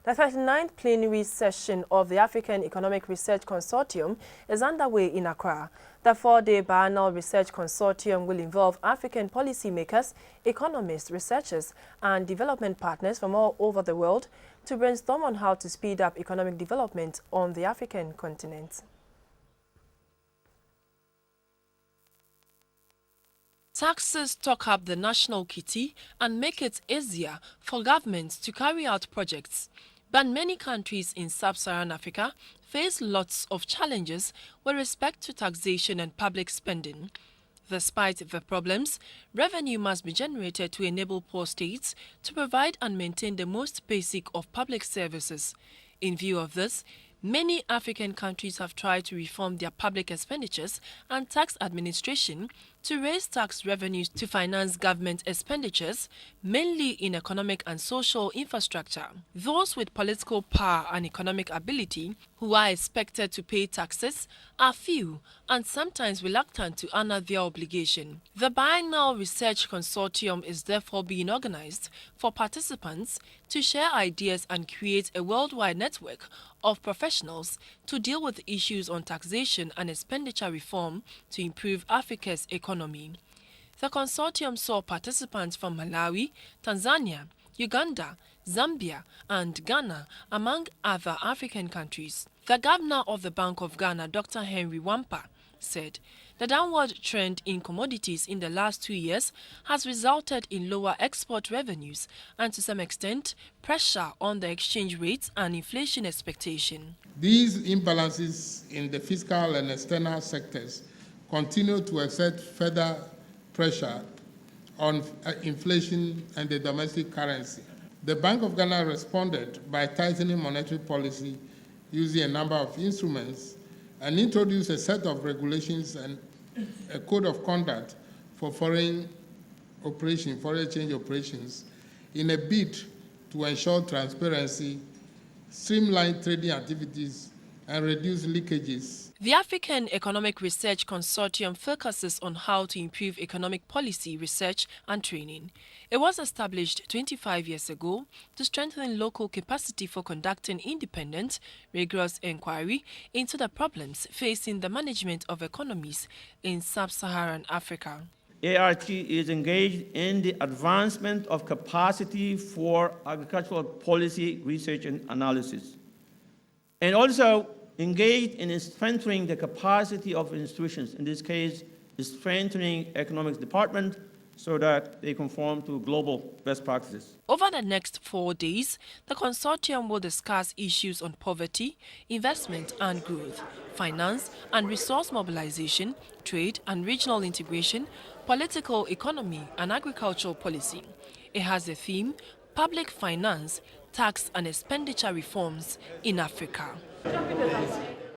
The 39th plenary session of the African Economic Research Consortium is underway in Accra. The 4-day biannual Research Consortium will involve African policymakers, economists, researchers, and development partners from all over the world to brainstorm on how to speed up economic development on the African continent. Taxes stock up the national kitty and make it easier for governments to carry out projects. But many countries in sub-Saharan Africa face lots of challenges with respect to taxation and public spending. Despite the problems, revenue must be generated to enable poor states to provide and maintain the most basic of public services. In view of this, many African countries have tried to reform their public expenditures and tax administration to raise tax revenues to finance government expenditures, mainly in economic and social infrastructure. Those with political power and economic ability who are expected to pay taxes are few and sometimes reluctant to honor their obligation. The biennial Research Consortium is therefore being organized for participants to share ideas and create a worldwide network of professionals to deal with issues on taxation and expenditure reform to improve Africa's economy. The consortium saw participants from Malawi, Tanzania, Uganda, Zambia, and Ghana, among other African countries. The governor of the Bank of Ghana, Dr. Henry Wampa, said the downward trend in commodities in the last 2 years has resulted in lower export revenues and, to some extent, pressure on the exchange rates and inflation expectation. These imbalances in the fiscal and external sectors continue to exert further pressure on inflation and the domestic currency. The Bank of Ghana responded by tightening monetary policy using a number of instruments and introduced a set of regulations and a code of conduct for foreign exchange operations in a bid to ensure transparency, streamline trading activities, and reduce leakages. The African Economic Research Consortium focuses on how to improve economic policy, research and training. It was established 25 years ago to strengthen local capacity for conducting independent, rigorous inquiry into the problems facing the management of economies in sub-Saharan Africa. ART is engaged in the advancement of capacity for agricultural policy research and analysis, and also engaged in strengthening the capacity of institutions, in this case, strengthening economics department so that they conform to global best practices. Over the next 4 days, the consortium will discuss issues on poverty, investment and growth, finance and resource mobilization, trade and regional integration, political economy and agricultural policy. It has the theme, Public Finance, Tax and Expenditure Reforms in Africa.